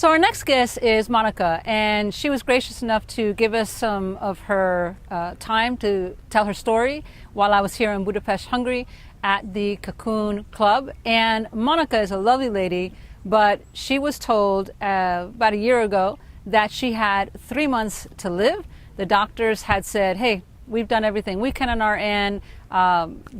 So our next guest is Monica, and she was gracious enough to give us some of her time to tell her story while I was here in Budapest, Hungary at the Cocoon Club. And Monica is a lovely lady, but she was told about a year ago that she had 3 months to live. The doctors had said, hey, we've done everything we can on our end.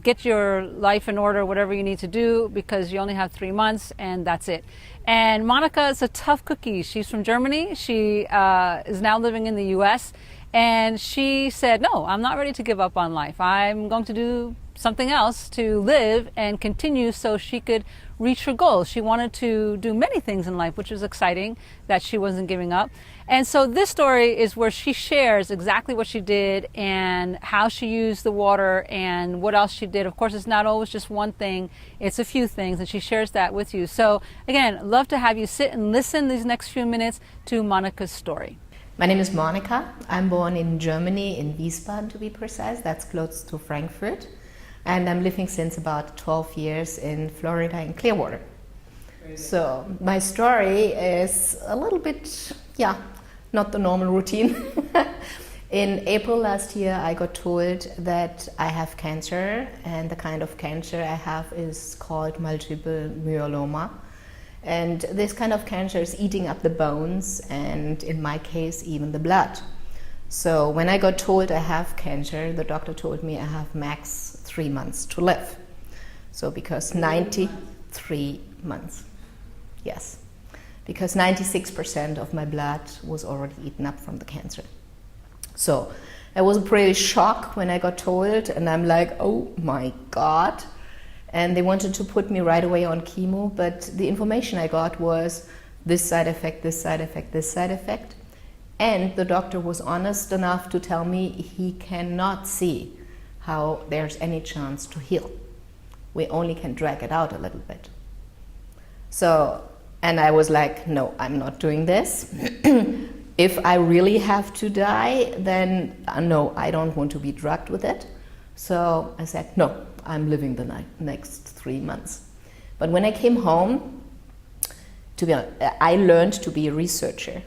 Get your life in order, whatever you need to do, because you only have 3 months and that's it. And Monica is a tough cookie. She's from Germany. She is now living in the US. And she said, no, I'm not ready to give up on life. I'm going to do something else to live and continue so she could reach her goals. She wanted to do many things in life, which was exciting that she wasn't giving up. And so this story is where she shares exactly what she did and how she used the water and what else she did. Of course, it's not always just one thing, it's a few things, and she shares that with you. So again, love to have you sit and listen these next few minutes to Monica's story. My name is Monica. I'm born in Germany, in Wiesbaden to be precise. That's close to Frankfurt. And I'm living since about 12 years in Florida in Clearwater. So my story is a little bit, not the normal routine. In April last year, I got told that I have cancer, and the kind of cancer I have is called multiple myeloma. And this kind of cancer is eating up the bones and, in my case, even the blood. So when I got told I have cancer, the doctor told me I have max 3 months to live. So because 93 months, yes, because 96% of my blood was already eaten up from the cancer. So I was pretty shocked when I got told, and I'm like, oh my God. And they wanted to put me right away on chemo, but the information I got was this side effect, this side effect, this side effect. And the doctor was honest enough to tell me he cannot see how there's any chance to heal. We only can drag it out a little bit. So, and I was like, no, I'm not doing this. If I really have to die, then no, I don't want to be drugged with it. So I said, no, I'm living the next 3 months. But when I came home, to be honest, I learned to be a researcher.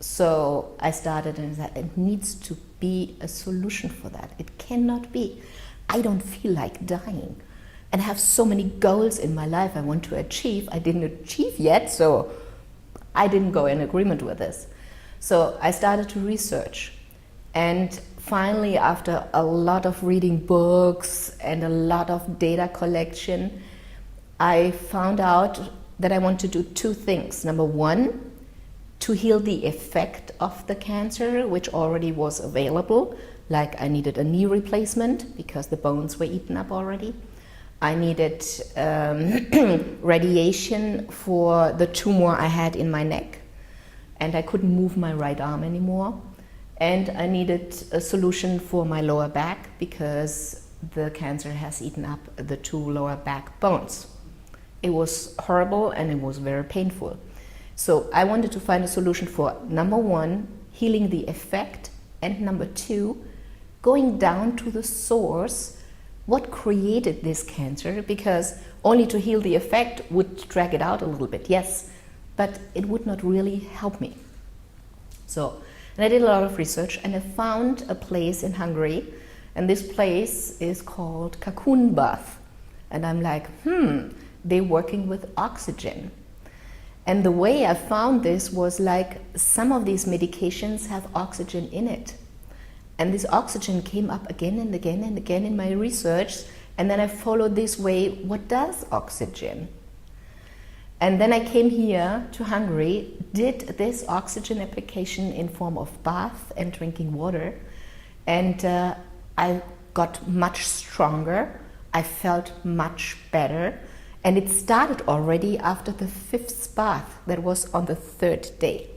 So I started and said, it needs to be a solution for that. It cannot be. I don't feel like dying. And I have so many goals in my life I want to achieve. I didn't achieve yet, so I didn't go in agreement with this. So I started to research. And finally, after a lot of reading books and a lot of data collection, I found out that I want to do 2 things. Number 1, to heal the effect of the cancer, which already was available. Like I needed a knee replacement because the bones were eaten up already. I needed radiation for the tumor I had in my neck, and I couldn't move my right arm anymore. And I needed a solution for my lower back because the cancer has eaten up the 2 lower back bones. It was horrible and it was very painful. So I wanted to find a solution for, number 1, healing the effect, and number 2, going down to the source, what created this cancer, because only to heal the effect would drag it out a little bit, yes, but it would not really help me. So, and I did a lot of research, and I found a place in Hungary, and this place is called Cocoon Bath. And I'm like, they're working with oxygen. And the way I found this was like some of these medications have oxygen in it. And this oxygen came up again and again and again in my research. And then I followed this way, what does oxygen? And then I came here to Hungary, did this oxygen application in form of bath and drinking water. And I got much stronger. I felt much better. And it started already after the 5th bath, that was on the 3rd day.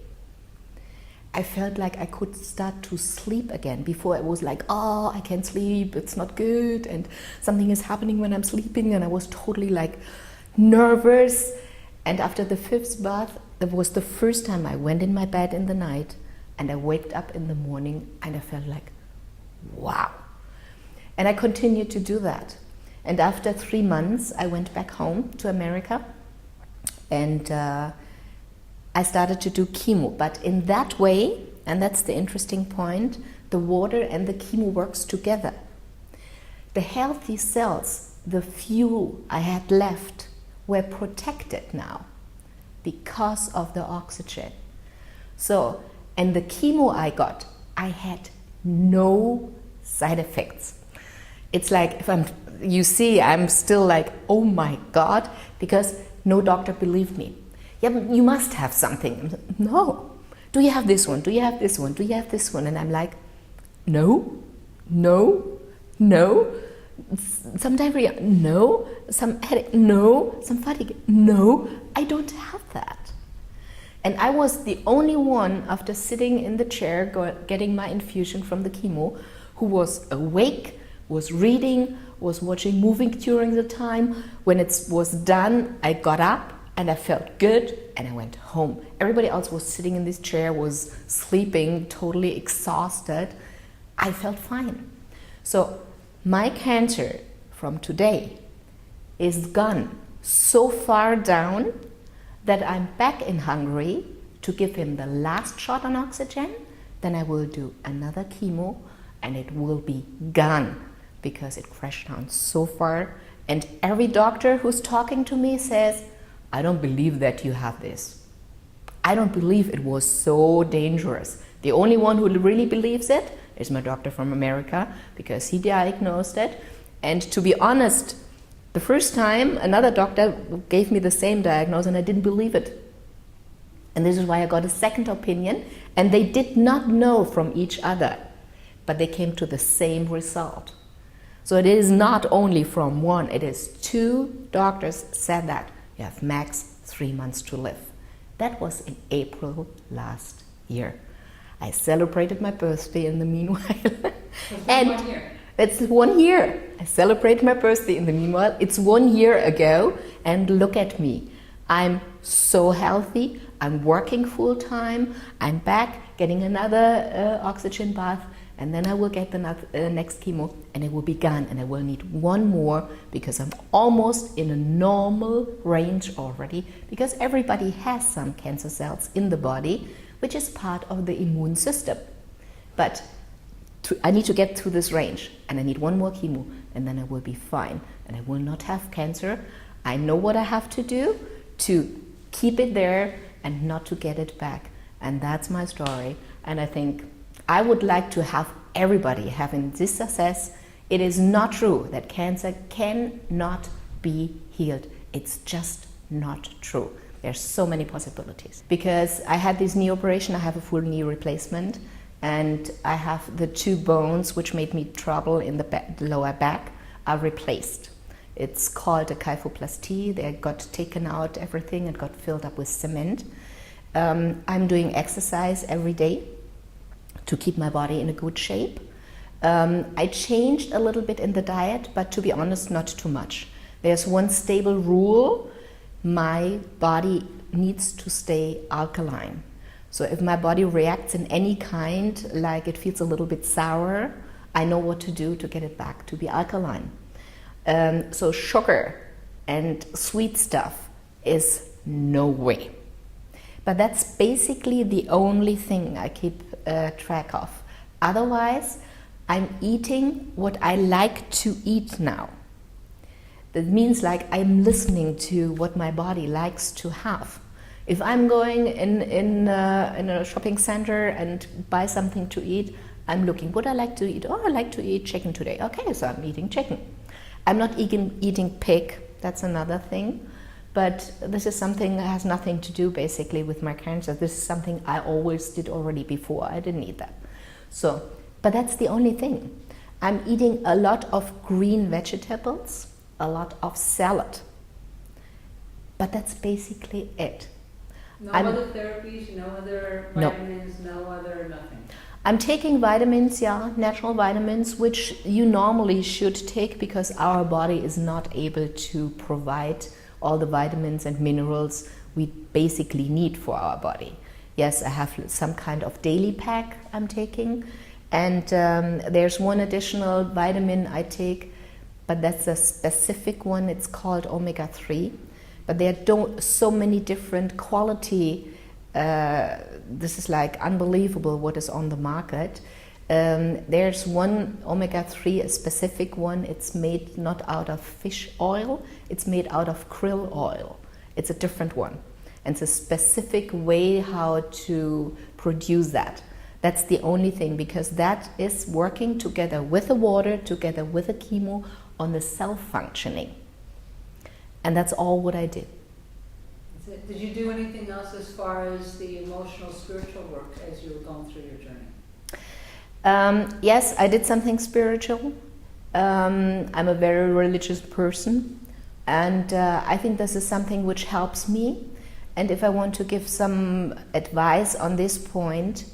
I felt like I could start to sleep again. Before it was like, oh, I can't sleep, it's not good, and something is happening when I'm sleeping, and I was totally like nervous. And after the 5th bath, it was the first time I went in my bed in the night, and I waked up in the morning, and I felt like, wow. And I continued to do that. And after 3 months, I went back home to America, and I started to do chemo. But in that way, and that's the interesting point, the water and the chemo works together. The healthy cells, the few I had left, were protected now because of the oxygen. So, and the chemo I got, I had no side effects. It's like, you see, I'm still like, oh my God, because no doctor believed me. Yeah, but you must have something. No. Do you have this one? Do you have this one? Do you have this one? And I'm like, no, no, no. Some diarrhea, no. Some headache, no. Some fatigue, no. I don't have that. And I was the only one, after sitting in the chair getting my infusion from the chemo, who was awake, was reading, was watching movie during the time. When it was done, I got up and I felt good and I went home. Everybody else was sitting in this chair, was sleeping, totally exhausted. I felt fine. So my cancer from today is gone so far down that I'm back in Hungary to give him the last shot on oxygen. Then I will do another chemo and it will be gone because it crashed down so far. And every doctor who's talking to me says, I don't believe that you have this. I don't believe it was so dangerous. The only one who really believes it is my doctor from America because he diagnosed it. And to be honest, the first time another doctor gave me the same diagnosis and I didn't believe it. And this is why I got a second opinion, and they did not know from each other, but they came to the same result. So it is not only from one, it is two doctors said that you have max 3 months to live. That was in April last year. I celebrated my birthday in the meanwhile. And 1 year. it's 1 year. I celebrated my birthday in the meanwhile. It's 1 year ago, and look at me. I'm so healthy. I'm working full time. I'm back getting another oxygen bath, and then I will get the next chemo, and it will be gone. And I will need one more because I'm almost in a normal range already. Because everybody has some cancer cells in the body, which is part of the immune system. But I need to get to this range, and I need one more chemo, and then I will be fine, and I will not have cancer. I know what I have to do to keep it there and not to get it back, and that's my story. And I think I would like to have everybody having this success. It is not true that cancer cannot be healed. It's just not true. There's so many possibilities. Because I had this knee operation, I have a full knee replacement, and I have the 2 bones which made me trouble in the lower back are replaced. It's called a kyphoplasty. They got taken out, everything, and got filled up with cement. I'm doing exercise every day to keep my body in a good shape. I changed a little bit in the diet, but to be honest, not too much. There's one stable rule: my body needs to stay alkaline. So if my body reacts in any kind, like it feels a little bit sour, I know what to do to get it back to be alkaline. So sugar and sweet stuff is no way. But that's basically the only thing I keep track of. Otherwise, I'm eating what I like to eat now. That means like I'm listening to what my body likes to have. If I'm going in a shopping center and buy something to eat, I'm looking, what I like to eat? Oh, I like to eat chicken today. Okay, so I'm eating chicken. I'm not eating pig, that's another thing. But this is something that has nothing to do basically with my cancer. This is something I always did already before. I didn't eat that. So, but that's the only thing. I'm eating a lot of green vegetables, a lot of salad. But that's basically it. No other therapies, no other vitamins, no other nothing. I'm taking vitamins, yeah, natural vitamins, which you normally should take because our body is not able to provide all the vitamins and minerals we basically need for our body. Yes, I have some kind of daily pack I'm taking, and there's one additional vitamin I take, but that's a specific one. It's called omega-3. But there are so many different quality this is like unbelievable what is on the market. There's one omega-3, a specific one. It's made not out of fish oil, it's made out of krill oil. It's a different one. And it's a specific way how to produce that. That's the only thing, because that is working together with the water, together with the chemo on the cell functioning. And that's all what I did. Did you do anything else as far as the emotional, spiritual work as you were going through your journey? Yes, I did something spiritual. I'm a very religious person, and I think this is something which helps me. And if I want to give some advice on this point,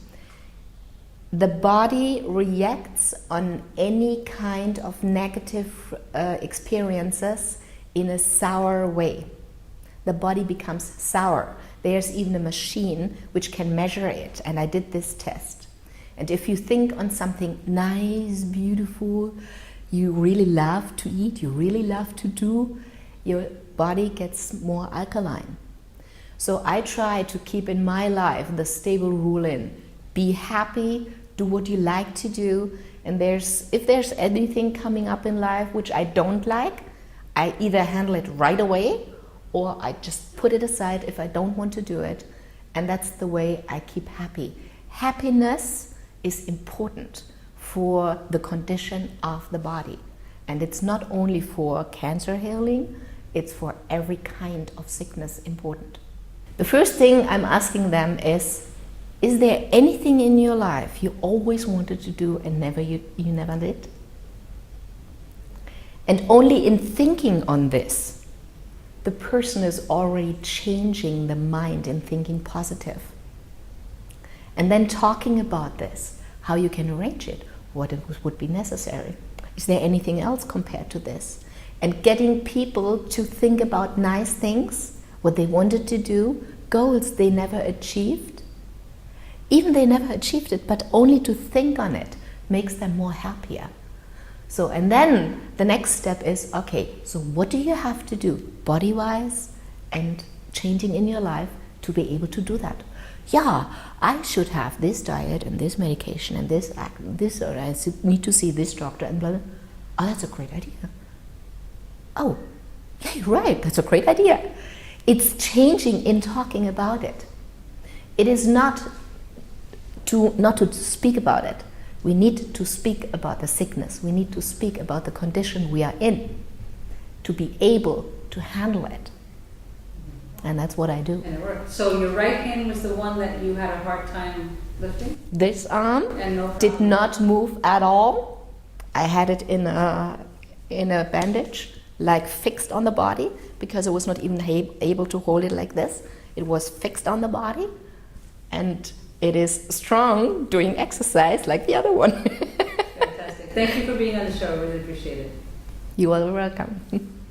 the body reacts on any kind of negative experiences in a sour way. The body becomes sour. There's even a machine which can measure it, and I did this test. And if you think on something nice, beautiful, you really love to eat, you really love to do, your body gets more alkaline. So I try to keep in my life the stable rule in: be happy, do what you like to do, and if there's anything coming up in life which I don't like, I either handle it right away or I just put it aside if I don't want to do it. And that's the way I keep happy. Happiness is important for the condition of the body. And it's not only for cancer healing, it's for every kind of sickness important. The first thing I'm asking them is there anything in your life you always wanted to do and you never did? And only in thinking on this, the person is already changing the mind and thinking positive. And then talking about this, how you can arrange it, what would be necessary. Is there anything else compared to this? And getting people to think about nice things, what they wanted to do, goals they never achieved. Even they never achieved it, but only to think on it makes them more happier. So, and then the next step is, okay, so what do you have to do body-wise and changing in your life to be able to do that? Yeah, I should have this diet and this medication and this, or I need to see this doctor and blah, blah. Oh, that's a great idea. Oh, yeah, you're right, that's a great idea. It's changing in talking about it. It is not to speak about it. We need to speak about the sickness. We need to speak about the condition we are in to be able to handle it. And that's what I do. And it worked. So your right hand was the one that you had a hard time lifting? This arm did not move at all. I had it in a bandage, like fixed on the body, because I was not even able to hold it like this. It was fixed on the body, and it is strong doing exercise like the other one. Fantastic. Thank you for being on the show. I really appreciate it. You are welcome.